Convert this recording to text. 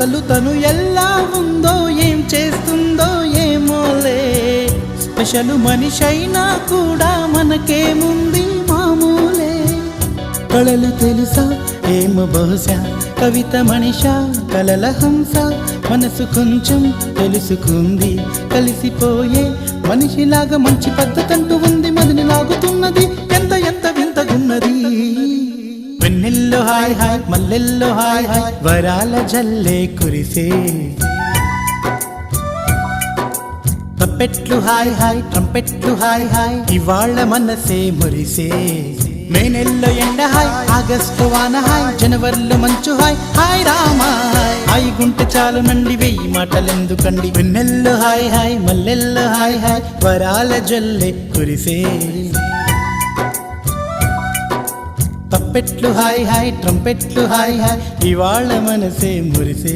అసలు తను ఎలా ఉందో ఏం చేస్తుందో ఏమోలే, స్పెషల్ మనిషైనా కూడా మనకేముంది మామూలే. కళలు తెలుసా ఏమో బహుశా, కవిత మనిషా కలల హంస, మనసు కొంచెం తెలుసుకుంది కలిసిపోయే మనిషిలాగా. మంచి పద్ధతంటూ ఉంది, మదిని లాగుతున్నది, ఎంత ఎంత వింతగున్నది. వెన్నెల్లో హాయ్ హాయ్, మల్లెల్లో హాయ్ హాయ్, వరాల జల్లే కురిసే. తప్పెట్లు హాయ్ హాయ్, ట్రంపెట్లు హాయ్ హాయ్, ఇవాళ్ళ మనసే మురిసే. మే నెల్లో ఎండ హాయ్, ఆగస్టు వాన హాయ్, జనవరిలో మంచు హాయ్, హాయ్ రామా హాయ్. హాయ్ గుంటె చాలు నండి, వెయ్యి మాటలెందుకండి. వెన్నెల్లో హాయ్ హాయ్, మల్లెల్లో హాయ్ హాయ్, వరాల జల్లే కురిసే. తప్పెట్లు హాయ్ హాయ్, ట్రంపెట్లు హాయ్ హాయ్, ఇవాళ మనసే మురిసే.